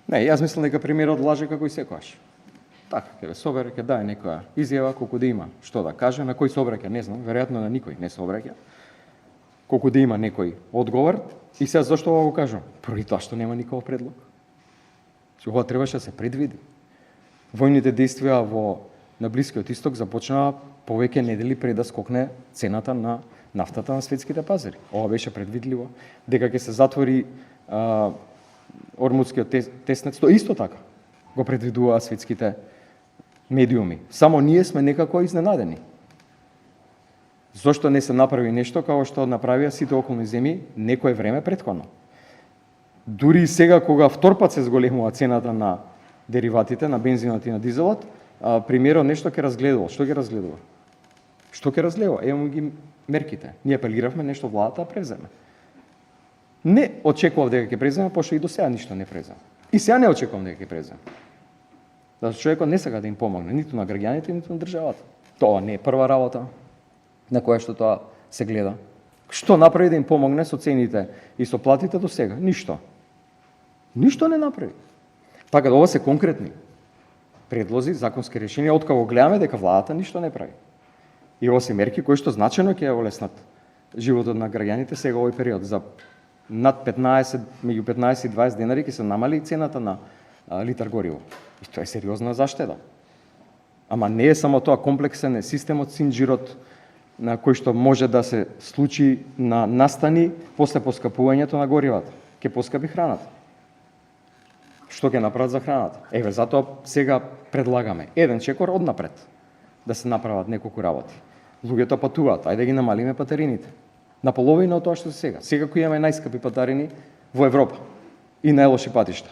Не, јас мислам дека премиерот лаже како и секогаш. Така, ќе ве собере, ќе даде некоја изјава колку да има што да каже, на кој се обраќа, не знам, веројатно на никој не се обраќа. Колку да има некој одговор и сега зашто ова го кажам? Поради тоа што нема никаков предлог. Ова требаше да се предвиди. Војните действија на Блискиот Исток започнаа повеќе недели пред да скокне цената на нафтата на светските пазари. Ова беше предвидливо. Дека ќе се затвори Ормудскиот теснец, тоа исто така го предвидуваа светските медиуми. Само ние сме некако изненадени. Зошто не се направи нешто како што направија сите околни земји некое време претходно? Дури и сега кога втор пат се зголемува цената на дериватите, на бензинот и на дизелот, премиерот нешто ќе разгледува. Што ќе разгледува? Што ќе разгледува? Ево ги мерките. Ние апелиравме нешто владата да преземе. Не очекував дека ќе преземе, пошто и до сега ништо не преземе. И сега не очекувам дека ќе преземе. Зашто човекот не сака да им помогне, ниту на граѓаните, ниту на државата. Тоа не е прва работа на која што тоа се гледа. Што направи да им помогне со цените и со платите до сега? Ништо. Ништо не направи. Така да ова се конкретни предлози, законски решенија, откако гледаме дека владата ништо не прави. И ова се мерки кои што значајно ќе олеснат животот на граѓаните сега овој период. За над 15, меѓу 15 и 20 денари ќе се намали цената на литар гориво. И тоа е сериозна заштеда. Ама не е само тоа, комплексен е системот, синџирот на кој што може да се случи на настани после поскапувањето на горивата. Ќе поскапи храната. Што ќе направат за храната? Еве, затоа сега предлагаме еден чекор однапред да се направат неколку работи. Луѓето патуваат, ајде да ги намалиме патарините. На половина од тоа што се сега. Сега кои имаме најскапи патарини во Европа и најлоши патишта.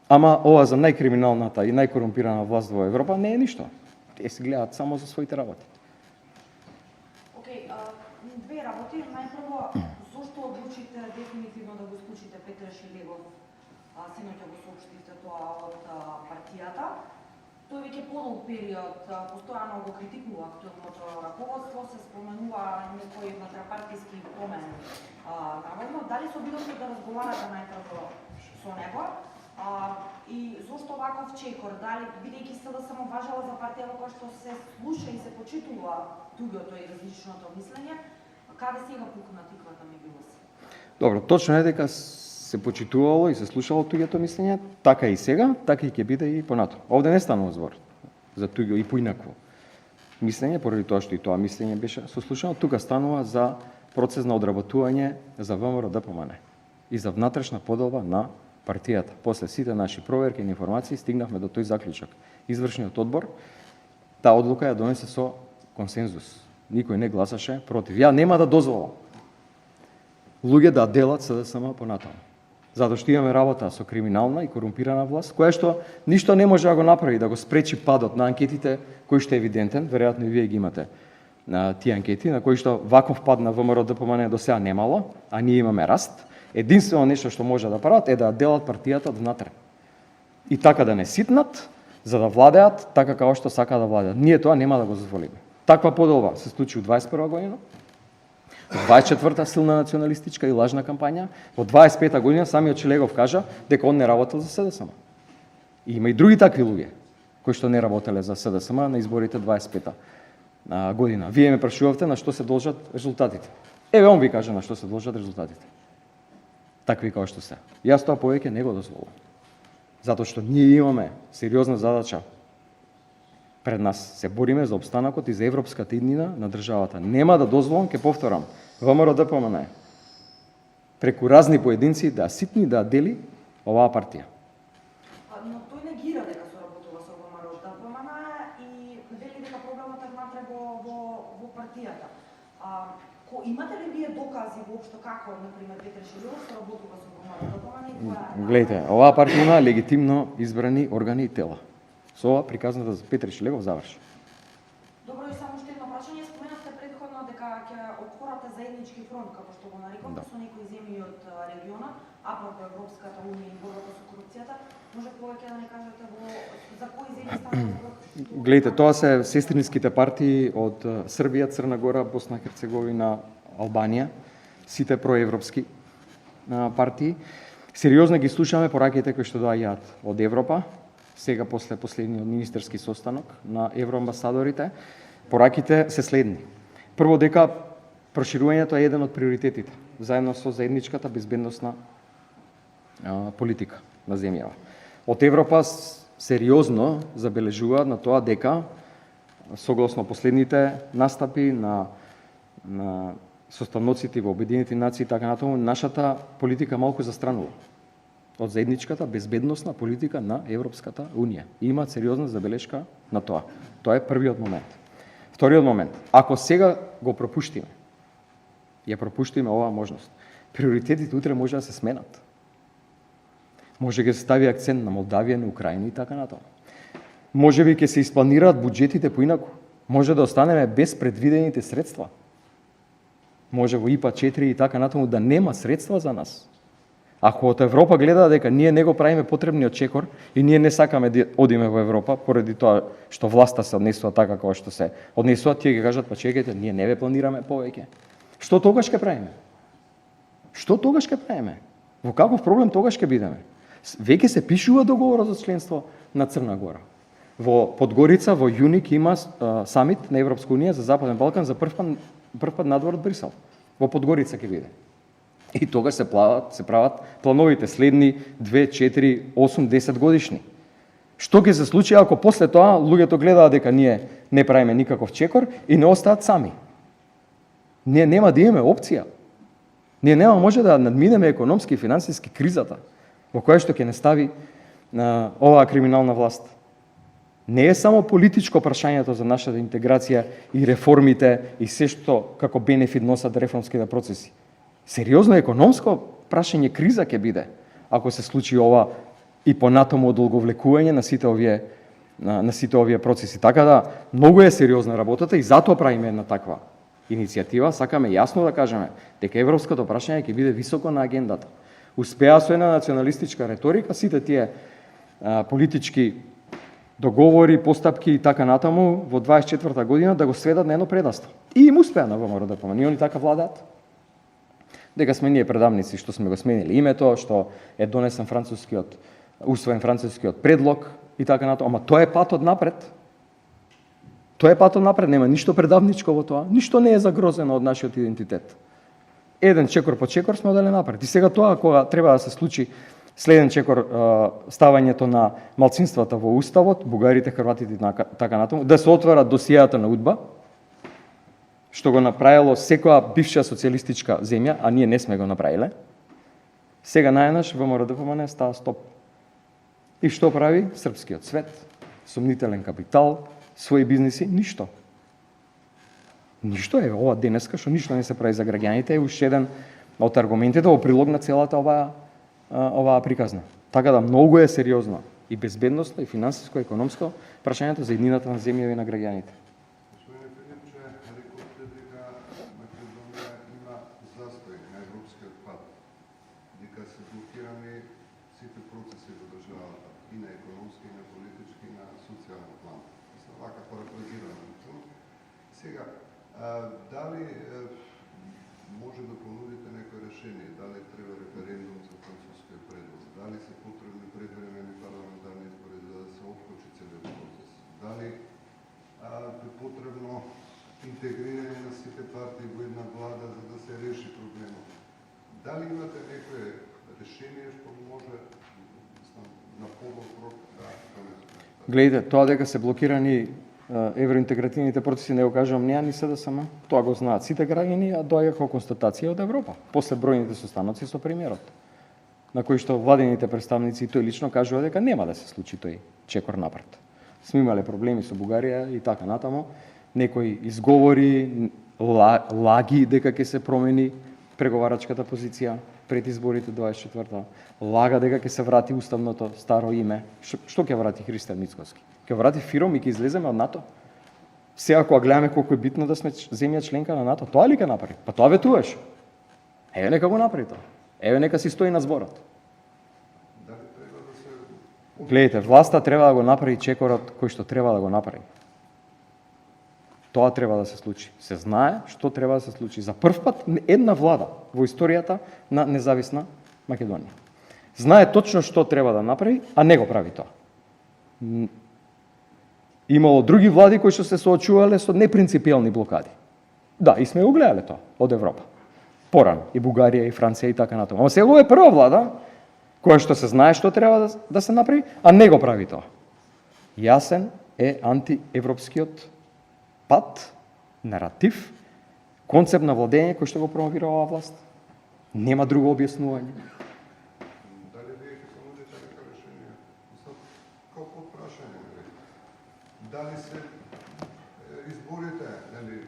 Ама ова за најкриминалната и најкорумпирана власт во Европа не е ништо. Тие се гледаат само за своите работи. Две работи. Најпрво, зошто одлучите дефинитивно да го исклучите Петар Шилегов? Синоќа го соопштивте тоа од партијата. Тој веќе подолг период постојано го критикува актуелното раководство, се споменува некои внатропартиски промени. Наводно, дали се обидовте да разговарате најпрво со него? И зошто ваков чекор? Дали, бидејќи СДСМ важала за партија во која што се слуша и се почитува туѓото и различното мислење, каде сега пукна тиквата меѓу вас? Добро, точно е дека се почитувало и се слушало туѓото мислење, така и сега, така и ќе биде и понатаму. Овде не станува збор за туѓо и поинакво мислење, поради тоа што и тоа мислење беше сослушано, тука станува за процес на одработување за ВМРО ДПМН и за внатрешна поделба на партијата. После сите наши проверки и информации стигнавме до тој заклучок. Извршниот одбор таа одлука ја донесе со консензус. Никој не гласаше против. Ја нема да дозволам луѓе да делат СДСМ понатаму. Затоа што имаме работа со криминална и корумпирана власт, која што ништо не може да го направи, да го спречи падот на анкетите, кој што е евидентен, веројатно и вие ги имате на тие анкети, на кои што ваков пад на ВМРО ДПМН до сега немало, а ние имаме раст. Единствено нешто што може да прават е да делат партијата од внатре. И така да не ситнат, за да владеат така како што сака да владеат. Ние тоа нема да го дозволиме. Таква поделба се случи во 21 година. Во 24-та силна националистичка и лажна кампања, во 25-та година самиот Шилегов кажа дека он не работел за СДСМ. И има и други такви луѓе кои што не работеле за СДСМ на изборите 25-та година. Вие ме прашувавте на што се должат резултатите. Еве он ви кажа на што се должат резултатите. Такви како што се. Јас тоа повеќе не го дозволувам. Затоа што ние имаме сериозна задача пред нас. Се бориме за опстанокот и за европската иднина на државата. Нема да дозволам, ќе повторам, ВМРО ДПМН преку разни поединци да ситни да дели оваа партија. Но тој негира дека соработува со ВМРО ДПМН и вели дека проблемот е внатре во партијата. Имате ли вие докази воопшто како, например, Петар Шилегов соработува со ВМРО ДПМН и која? Гледайте, оваа партија има легитимно избрани органи и тела. Со ова приказната за Петар Шилегов заврши. Добро, и само уште едно прашање, споменавте претходно дека ќе отворате заеднички фронт, како што го нарекувате, со некои земји од регионот, апропо Европската унија и борбата со корупцијата. Може повеќе да не кажете за кои земји станува збор? Гледайте, тоа се сестринските партии од Србија, Црна Гора, Босна, Херцеговина, Албанија, сите проевропски партии. Сериозно ги слушаме пораките кои што доаѓаат од Европа, сега после последниот министерски состанок на евроамбасадорите. Пораките се следни. Прво, дека проширувањето е еден од приоритетите, заедно со заедничката безбедносна политика на земјава. Од Европа сериозно забележуваат на тоа дека, согласно последните настапи на составноците во Обединените нации и така натаму, нашата политика малку застранува од заедничката безбедносна политика на Европската Унија. Има сериозна забелешка на тоа. Тоа е првиот момент. Вториот момент, ако сега го пропуштиме, ја пропуштиме оваа можност, приоритетите утре може да се сменат. Може ќе се стави акцент на Молдавија, на Украина и така натаму. Може би ќе се испланираат буџетите поинаку. Може да останеме без предвидените средства. Може во ИПА 4 и така натаму да нема средства за нас. Ако од Европа гледа дека ние не го правиме потребниот чекор и ние не сакаме да одиме во Европа поради тоа што власта се однесува така како што се однесува, тие ќе кажат па чекајте, ние не ве планираме повеќе. Што тогаш ќе правиме? Што тогаш ќе правиме? Во каков проблем тогаш ќе бидеме? Веќе се пишува договорот за членство на Црна Гора. Во Подгорица во јуни ќе има самит на Европска унија за Западен Балкан за прв пат надвор од Брисел. Во Подгорица ќе биде. И тогаш се прават плановите следни 2, 4, 8, 10 годишни. Што ќе се случи ако после тоа луѓето гледаат дека ние не правиме никаков чекор и не остаат сами? Ние нема да имаме опција. Ние нема може да надминеме економски и финансиски кризата во која што ќе не стави на оваа криминална власт. Не е само политичко прашањето за нашата интеграција и реформите и се што како бенефит носат реформските процеси. Сериозно економско прашање криза ќе биде ако се случи ова и понатаму одолговлекување на сите овие процеси. Така да многу е сериозна работата и затоа правиме една таква иницијатива. Сакаме јасно да кажеме дека европското прашање ќе биде високо на агендата. Успеа со една националистичка реторика сите тие политички договори, постапки и така натаму во 24-та година да го сведат на едно предавство. И им успеа на ВМРО ДПМН. Ние они така владаат. Дека сме ние предавници што сме го сменили името, што е донесен усвоен францускиот предлог и така натаму. Ама тоа е патот напред. Тоа е патот напред, нема ништо предавничко во тоа, ништо не е загрозено од нашиот идентитет. Еден чекор по чекор сме одели напред. И сега тоа кога треба да се случи следен чекор, ставањето на малцинствата во уставот, бугарите, хрватите и така натаму, да се отворат досијата на УДБА, што го направило секоја бивша социјалистичка земја, а ние не сме го направиле. Сега најнаш ВМРО ДПМН става стоп. И што прави српскиот свет? Сомнителен капитал, своји бизниси, ништо. Ништо е ова денеска што ништо не се прави за граѓаните е уште еден од аргументите во прилог на целата оваа приказна. Така да многу е сериозно и безбедносно и финансиско, економско прашањето за еднината на земјава и на граѓаните. Дали може да понудите некој решение? Дали треба референдум за францускиот предлог? Дали се потребни предвремени парламентарни избори за да се откочи целиот процес? Дали е потребно интегрирање на сите партии во една влада за да се реши проблемот? Дали имате некое решение што може на подолг рок да донесете? Гледайте, тоа дека се блокирани евроинтегративните процеси, не го кажувам неа ни СДСМ. Тоа го знаат сите граѓани, а доаѓа како констатација од Европа, после бројните состаноци со премиерот, на кои што владените представници и тој лично кажува дека нема да се случи тој чекор напред. Сме имале проблеми со Бугарија и така натаму, некои изговори, лаги дека ќе се промени преговарачката позиција пред изборите 24-та, лага дека ќе се врати уставното старо име. Што ќе врати Христијан Мицкоски? Ќе врати ФИРОМ и ќе излеземе од НАТО? Сега кога гледаме колку е битно да сме земја членка на НАТО, тоа ли ќе направи? Па тоа ветуваш. Еве нека го направи тоа. Еве нека си стои на зборот. Дали треба да се... Гледайте, власта треба да го направи чекорот кој што треба да го направи. Тоа треба да се случи. Се знае што треба да се случи. За прв пат една влада во историјата на независна Македонија. Знае точно што треба да направи, а не го прави тоа. Имало други влади кои што се соочувале со непринципиелни блокади. Да, и сме го гледале тоа од Европа. Порано, и Бугарија, и Франција, и така натаму. Ама сега е прва влада, која што се знае што треба да се направи, а не го прави тоа. Јасен е антиевропскиот пат, наратив, концепт на владење кој што го промовира оваа власт. Нема друго објаснување. Дали вие ќе понудите нека решение? Како прашање, дали се изборите, нели,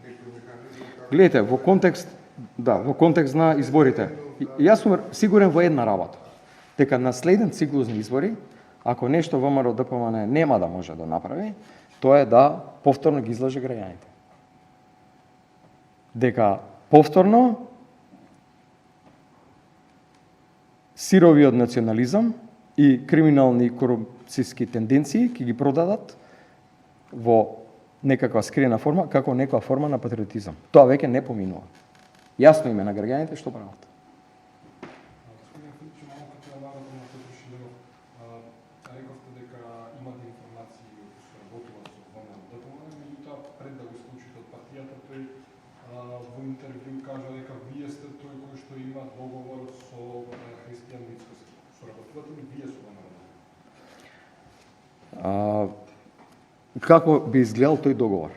некој механизм како... Гледате, во контекст на изборите. Јас сум сигурен во една работа. Дека на следен циклусни избори, ако нешто ВМРО ДПМН нема да може да направи, тоа е да повторно ги излаже граѓаните. Дека повторно сировиот национализам и криминални корупцијски тенденции ќе ги продадат во некаква скриена форма, како некаква форма на патриотизам. Тоа веќе не поминува. Јасно име на граѓаните што прават. Господин Филип, малку како наводно на Петроши Левов, рековте дека имате информации од соработува со ВМРО ДПМН, меѓутоа пред да го исклучите од партијата, тој во интервју кажа дека вие сте тој кој што има договор со Христијан Мицкоски. Соработувате ли вие со ВМРО? Како би изгледал тој договор?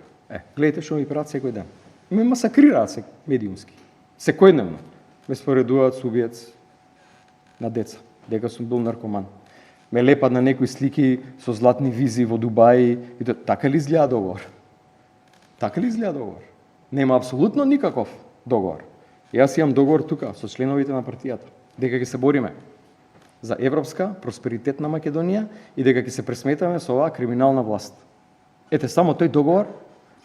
Гледате што ми прават секој ден. Ме масакрираат се медиумски. Секојдневно ме споредуваат со убиец на деца, дека сум бил наркоман. Ме лепат на некои слики со златни визи во Дубај и така ли изгледа договор? Така ли изгледа договор? Нема апсолутно никаков договор. Јас имам договор тука со членовите на партијата, дека ќе се бориме за европска просперитетна Македонија и дека ќе се пресметаме со оваа криминална власт. Ете, само тој договор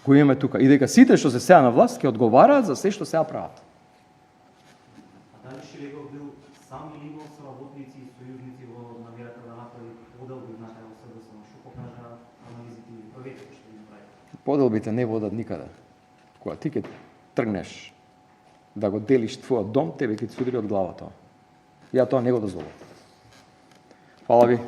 го имаме тука. И дека сите што се сега на власт ќе одговараат за се што сега прават. А дали Шилегов бил сам или имал соработници и сојузници во намерата да направи поделби внатре во СДСМ? Што покажа анализите и проверките што ги направи? Поделбите не водат никаде. Кога ти ќе тргнеш да го делиш твојот дом, тебе ќе ти се удри од глава тоа. Ја тоа не го дозволувам. Фала ви.